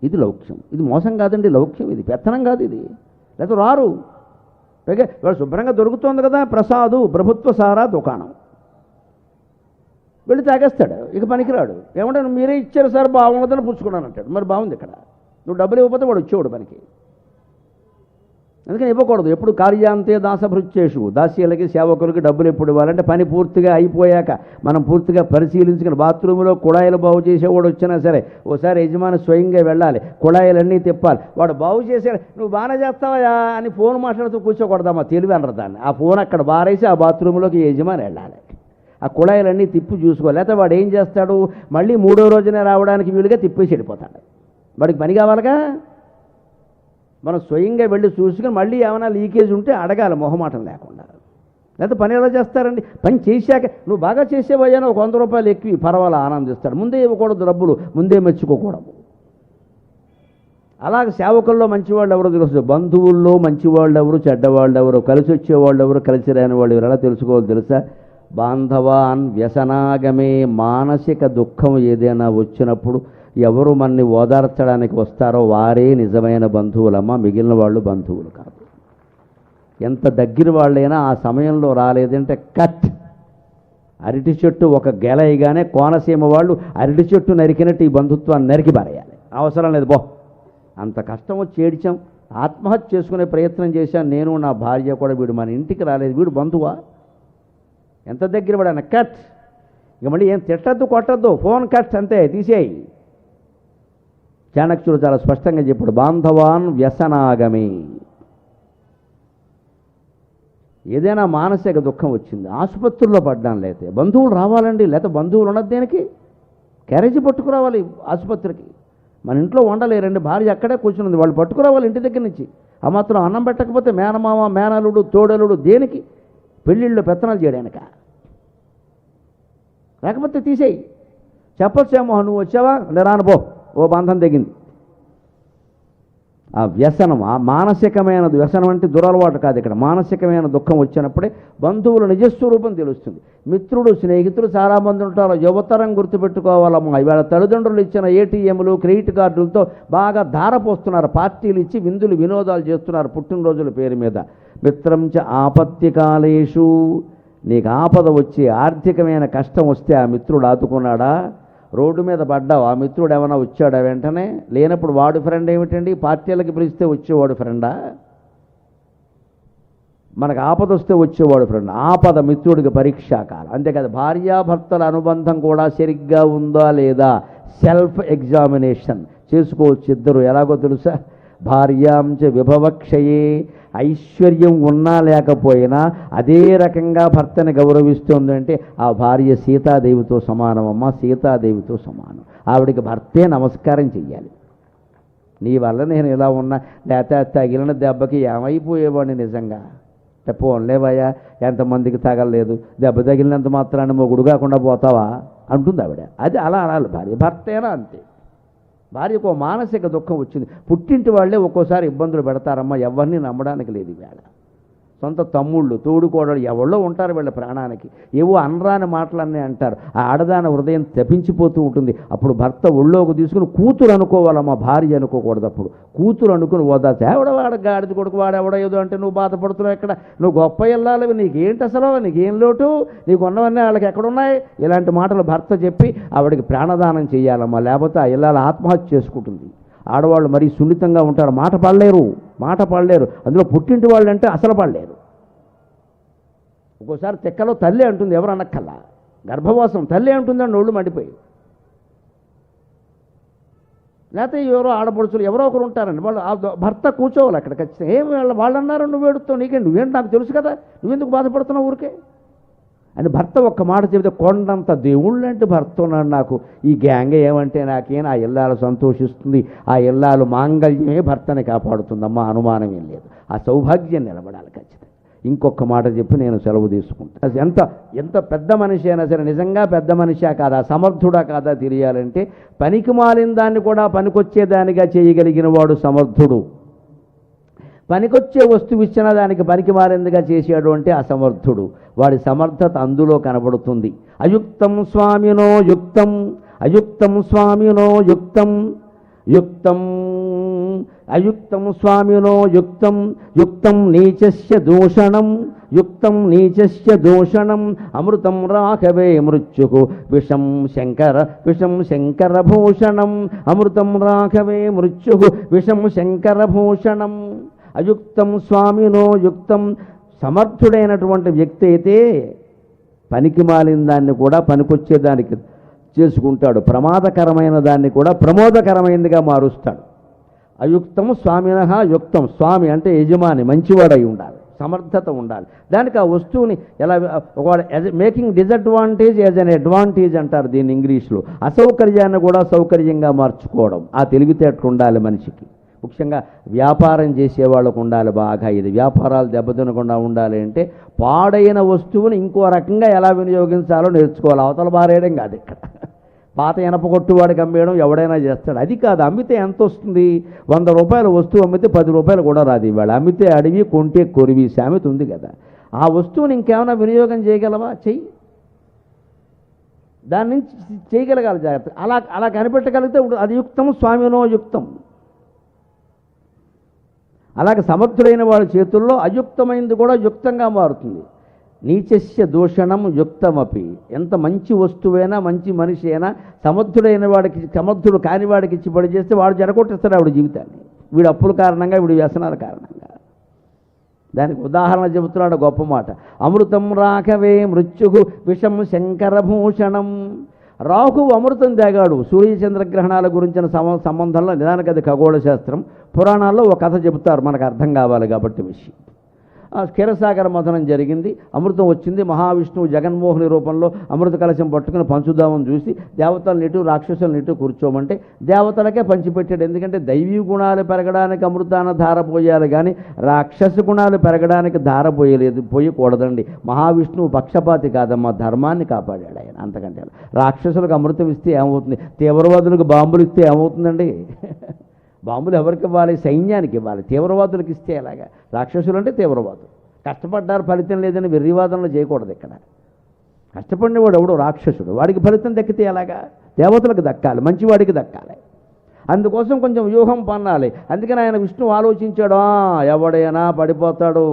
ఇది లౌక్యం. ఇది మోసం కాదండి, లౌక్యం. ఇది పెత్తనం కాదు. ఇది లేకపోతే రారు. పైగా వాడు శుభ్రంగా దొరుకుతోంది కదా, ప్రసాదు ప్రభుత్వ సారా దుకాణం, వెళ్ళి తాగేస్తాడు. ఇక పనికిరాడు. ఏమంటే మీరే ఇచ్చారు సార్, బాగుండదని పుచ్చుకున్నాను అంటాడు. మరి బాగుంది ఇక్కడ, నువ్వు డబ్బులు ఇవ్వకపోతే వాడు వచ్చేవాడు పనికి. అందుకని ఇవ్వకూడదు. ఎప్పుడు కార్యాంతే దాసభృత్యేషు, దాస్యులకి సేవకులకి డబ్బులు ఎప్పుడు ఇవ్వాలంటే పని పూర్తిగా అయిపోయాక, మనం పూర్తిగా పరిశీలించుకుని, బాత్రూంలో కుళాయిలు బాగు చేసేవాడు వచ్చినా సరే ఓసారి యజమాని స్వయంగా వెళ్ళాలి, కుళాయిలన్నీ తిప్పాలి. వాడు బాగు చేసాడు, నువ్వు బాగానే చేస్తావా అని ఫోన్ మాట్లాడుతూ కూర్చోకూడదమ్మా, తెలివి అనరు దాన్ని. ఆ ఫోన్ అక్కడ బారేసి ఆ బాత్రూంలోకి యజమాని వెళ్ళాలి, ఆ కుళాయిలన్నీ తిప్పి చూసుకోవాలి. లేకపోతే వాడు ఏం చేస్తాడు, మళ్ళీ 3వ రోజునే రావడానికి వీలుగా తిప్పేసి వెళ్ళిపోతాడు. వాడికి పని కావాలిగా. మనం స్వయంగా వెళ్ళి చూసుకుని మళ్ళీ ఏమైనా లీకేజ్ ఉంటే అడగాలి మొహమాటం లేకుండా. లేకపోతే పని ఎలా చేస్తారండి? పని చేశాక నువ్వు బాగా చేసేవయ్యాను ఒక 100 రూపాయలు ఎక్కువ పర్వాలా ఆనందిస్తాడు. ముందే ఇవ్వకూడదు డబ్బులు, ముందే మెచ్చుకోకూడదు. అలాగే సేవకుల్లో మంచివాళ్ళు ఎవరో తెలుసు, బంధువుల్లో మంచివాళ్ళు ఎవరు, చెడ్డవాళ్ళు ఎవరు, కలిసి వచ్చేవాళ్ళు ఎవరు, కలిసి రాని వాళ్ళు ఎవరు, ఎలా తెలుసుకోవాలి తెలుసా? బాంధవాన్ వ్యసనాగమే. మానసిక దుఃఖం ఏదైనా వచ్చినప్పుడు ఎవరు మనని ఓదార్చడానికి వస్తారో వారే నిజమైన బంధువులమ్మ, మిగిలిన వాళ్ళు బంధువులు కాదు. ఎంత దగ్గర వాళ్ళైనా ఆ సమయంలో రాలేదంటే కట్. అరటి చెట్టు ఒక గెలయగానే కోనసీమ వాళ్ళు అరటి చెట్టు నరికినట్టు ఈ బంధుత్వాన్ని నరికి పారేయాలి. అవసరం లేదు బో. అంత కష్టం వచ్చి ఏడ్చాం, ఆత్మహత్య చేసుకునే ప్రయత్నం చేశాను నేను, నా భార్య కూడా. వీడు మన ఇంటికి రాలేదు, వీడు బంధువా? ఎంత దగ్గర పడాను, కట్. ఇక మళ్ళీ ఏం తిట్టద్దు కొట్టద్దు, ఫోన్ కట్, అంతే, తీసేయి. చాణక్యుడు చాలా స్పష్టంగా చెప్పాడు, బాంధవాన్ వ్యసనాగమే. ఏదైనా మానసిక దుఃఖం వచ్చింది, ఆసుపత్రుల్లో పడ్డాను, లేకపోతే బంధువులు రావాలండి, లేకపోతే బంధువులు ఉన్నది దేనికి? క్యారేజీ పట్టుకురావాలి ఆసుపత్రికి. మన ఇంట్లో వండలేరండి, భార్య అక్కడే కూర్చున్నది, వాళ్ళు పట్టుకురావాలి ఇంటి దగ్గర నుంచి. ఆ మాత్రం అన్నం పెట్టకపోతే మేనమామ మేనలుడు తోడలుడు దేనికి? పెళ్ళిళ్ళు పెత్తనాలు చేయడానిక? లేకపోతే తీసేయి. చెప్పొచ్చేమో, నువ్వు వచ్చావా, రానుపో, ఓ బంధం తెగింది. ఆ వ్యసనం, ఆ మానసికమైన వ్యసనం అంటే దురలవాటు కాదు. ఇక్కడ మానసికమైన దుఃఖం వచ్చినప్పుడే బంధువుల నిజస్వరూపం తెలుస్తుంది. మిత్రుడు స్నేహితులు చాలామంది ఉంటారు. యువతరం గుర్తుపెట్టుకోవాలమ్మా. ఇవాళ తల్లిదండ్రులు ఇచ్చిన ఏటీఎంలు క్రెడిట్ కార్డులతో బాగా ధారపోస్తున్నారు. పార్టీలు ఇచ్చి విందులు వినోదాలు చేస్తున్నారు పుట్టినరోజుల పేరు మీద. మిత్రం చ ఆపత్తి కాలేషు. నీకు ఆపద వచ్చి ఆర్థికమైన కష్టం వస్తే ఆ మిత్రుడు ఆదుకున్నాడా? రోడ్డు మీద పడ్డావు, ఆ మిత్రుడు ఏమైనా వచ్చాడా వెంటనే? లేనప్పుడు వాడు ఫ్రెండ్ ఏమిటండి? పార్టీలకి పిలిస్తే వచ్చేవాడు ఫ్రెండా? మనకు ఆపద వస్తే వచ్చేవాడు ఫ్రెండ్. ఆపద మిత్రుడికి పరీక్షాకాలం. అంతేకాదు, భార్యాభర్తల అనుబంధం కూడా సరిగ్గా ఉందా లేదా సెల్ఫ్ ఎగ్జామినేషన్ చేసుకోవచ్చు ఇద్దరు. ఎలాగో తెలుసా? భార్యాంచ విభవక్షయే. ఐశ్వర్యం ఉన్నా లేకపోయినా అదే రకంగా భర్తని గౌరవిస్తుందంటే ఆ భార్య సీతాదేవితో సమానం అమ్మ, సీతాదేవితో సమానం. ఆవిడికి భర్తే నమస్కారం చెయ్యాలి. నీ వల్ల నేను ఇలా ఉన్నా, లేకపోతే తగిలిన దెబ్బకి ఏమైపోయేవాడిని నిజంగా. పోన్లేవయ్యా, ఎంతమందికి తగలలేదు, దెబ్బ తగిలినంత మాత్రాన్ని మొగుడు కాకుండా పోతావా అంటుంది ఆవిడ. అది అలా అనాలి భార్య. భర్తేనా అంతే. భార్యకు మానసిక దుఃఖం వచ్చింది, పుట్టింటి వాళ్ళే ఒక్కోసారి ఇబ్బందులు పెడతారమ్మా. ఎవరిని నమ్మడానికి లేదు వేళ. సొంత తమ్ముళ్ళు తోడుకోడలు ఎవళ్ళో ఉంటారు వీళ్ళ ప్రాణానికి. ఏవో అనరాని మాటలన్నీ అంటారు. ఆ ఆడదాని హృదయం తప్పించిపోతూ ఉంటుంది. అప్పుడు భర్త ఒళ్ళోకి తీసుకుని కూతురు అనుకోవాలమ్మా, భార్య అనుకోకూడదు. అప్పుడు కూతురు అనుకుని ఓదార్చి, ఎవడవాడ గాడిద కొడుకు వాడెవడ ఏదో అంటే నువ్వు బాధపడుతున్నావు ఎక్కడ? నువ్వు గొప్ప ఇల్లాలి, నీకేంటి అసలు, నీకేం లోటు, నీకు ఉన్నవన్నీ వాళ్ళకి ఎక్కడున్నాయి? ఇలాంటి మాటలు భర్త చెప్పి ఆవిడికి ప్రాణదానం చేయాలమ్మా. లేకపోతే ఆ ఇల్లాలు ఆత్మహత్య చేసుకుంటుంది. ఆడవాళ్ళు మరీ సున్నితంగా ఉంటారు, మాట పడలేరు. అందులో పుట్టింటి వాళ్ళు అంటే అసలు పడలేరు. ఒక్కోసారి తెక్కలో తల్లి అంటుంది, ఎవరు అనక్కల్లా. గర్భవాసం తల్లి అంటుందని నోళ్ళు మండిపోయి. లేకపోతే ఎవరో ఆడపడుచులు ఎవరో ఒకరు ఉంటారండి, వాళ్ళు భర్త కూర్చోవాలి అక్కడ ఖచ్చితంగా. ఏం వాళ్ళు అన్నారు, నువ్వు ఏడుస్తావు, నువ్వేంటి నాకు తెలుసు కదా, నువ్వెందుకు బాధపడుతున్నావు ఊరికే అని భర్త ఒక్క మాట చెబితే కొండంత దేవుళ్ళంటే భర్త ఉన్నాడు నాకు. ఈ గ్యాంగ్ ఏమంటే నాకేం, ఆ ఇల్లాలు సంతోషిస్తుంది, ఆ ఇల్లాలు మాంగళ్యమే భర్తని కాపాడుతుందమ్మా, అనుమానం ఏం లేదు. ఆ సౌభాగ్యం నిలబడాలి ఖచ్చితంగా. ఇంకొక మాట చెప్పి నేను సెలవు తీసుకుంటాను. ఎంత పెద్ద మనిషి అయినా సరే నిజంగా పెద్ద మనిషా కాదా, సమర్థుడా కాదా తెలియాలంటే పనికి మాలిన దాన్ని కూడా పనికొచ్చేదానిగా చేయగలిగిన వాడు సమర్థుడు. పనికొచ్చే వస్తువు ఇచ్చిన దానికి పనికి మారిందిగా చేసాడు అంటే అసమర్థుడు. వాడి సమర్థత అందులో కనబడుతుంది. అయుక్తం స్వామినో యుక్తం, అయుక్తం స్వామినో యుక్తం, యుక్తం అయుక్తం స్వామినో యుక్తం యుక్తం నీచస్య దూషణం యుక్తం నీచస్య దూషణం అమృతం రాఘవే మృత్యుకు విషం శంకరభూషణం అమృతం రాఘవే మృత్యుకు విషం శంకరభూషణం. అయుక్తం స్వామినో యుక్తం, సమర్థుడైనటువంటి వ్యక్తి అయితే పనికి మాలిన దాన్ని కూడా పనికొచ్చేదానికి చేసుకుంటాడు, ప్రమాదకరమైన దాన్ని కూడా ప్రమోదకరమైనదిగా మారుస్తాడు. అయుక్తం స్వామినః యుక్తం, స్వామి అంటే యజమాని మంచివాడై ఉండాలి, సమర్థత ఉండాలి. దానికి ఆ వస్తువుని ఎలా making disadvantage as an advantage అంటారు దీన్ని ఇంగ్లీష్లో. అసౌకర్యాన్ని కూడా సౌకర్యంగా మార్చుకోవడం, ఆ తెలివితేటలు ఉండాలి మనిషికి. ముఖ్యంగా వ్యాపారం చేసేవాళ్ళకు ఉండాలి బాగా. ఇది వ్యాపారాలు దెబ్బతినకుండా ఉండాలి అంటే పాడైన వస్తువుని ఇంకో రకంగా ఎలా వినియోగించాలో నేర్చుకోవాలి. అవతల బారేయడం కాదు ఇక్కడ. పాత ఇనప కొట్టువాడికి అమ్మేయడం ఎవడైనా చేస్తాడు, అది కాదు. అమ్మితే ఎంత వస్తుంది? 100 రూపాయల వస్తువు అమ్మితే 10 రూపాయలు కూడా రాదు ఇవాళ. అమ్మితే అడివి కొంటే కొరివి సామెత ఉంది కదా. ఆ వస్తువుని ఇంకేమైనా వినియోగం చేయగలవా? చెయ్యి. దాని నుంచి చేయగలగాలి జాగ్రత్త. అలా కనిపెట్టగలిగితే అది యుక్తం స్వామినో యుక్తం. అలాగే సమర్థుడైన వాళ్ళ చేతుల్లో అయుక్తమైనది కూడా యుక్తంగా మారుతుంది. నీచస్య దూషణం యుక్తమపి. ఎంత మంచి వస్తువైనా మంచి మనిషి అయినా సమర్థుడైన వాడికి, సమర్థుడు కాని వాడికి ఇచ్చి పడి చేస్తే వాడు జరగొట్టిస్తాడు ఆవిడ జీవితాన్ని, వీడు అప్పుల కారణంగా, వీడు వ్యసనాల కారణంగా. దానికి ఉదాహరణ చెబుతున్నాడు గొప్ప మాట. అమృతం రాఘవే మృత్యుగు విషం శంకరభూషణం. రాహువు అమృతం తాగాడు. సూర్యచంద్రగ్రహణాల గురించిన సంబంధంలో నిదానికి అది ఖగోళ శాస్త్రం. పురాణాల్లో ఒక కథ చెబుతారు, మనకు అర్థం కావాలి కాబట్టి విషయం. క్షీరసాగర మథనం జరిగింది, అమృతం వచ్చింది. మహావిష్ణువు జగన్మోహని రూపంలో అమృత కలశం పట్టుకుని పంచుదామని చూసి దేవతలను ఇటు రాక్షసులను ఇటు కూర్చోమంటే దేవతలకే పంచిపెట్టాడు. ఎందుకంటే దైవీ గుణాలు పెరగడానికి అమృతాన ధార పోయాలి కానీ రాక్షస గుణాలు పెరగడానికి ధార పోయకూడదండి. మహావిష్ణువు పక్షపాతి కాదమ్మా, ధర్మాన్ని కాపాడాడు ఆయన. అంతకంటే రాక్షసులకు అమృతం ఇస్తే ఏమవుతుంది? తీవ్రవాదులకు బాంబులు ఇస్తే ఏమవుతుందండి? బాంబులు ఎవరికి ఇవ్వాలి? సైన్యానికి ఇవ్వాలి. తీవ్రవాదులకు ఇస్తే ఎలాగా? రాక్షసులు అంటే తీవ్రవాదులు. కష్టపడ్డారు, ఫలితం లేదని వెర్రివాదనలు చేయకూడదు ఇక్కడ. కష్టపడినవాడు ఎవడో రాక్షసుడు, వాడికి ఫలితం దక్కితే ఎలాగా? దేవతలకు దక్కాలి, మంచివాడికి దక్కాలి. అందుకోసం కొంచెం వ్యూహం పన్నాలి. అందుకని ఆయన విష్ణువు ఆలోచించాడు, ఎవడైనా పడిపోతాడు,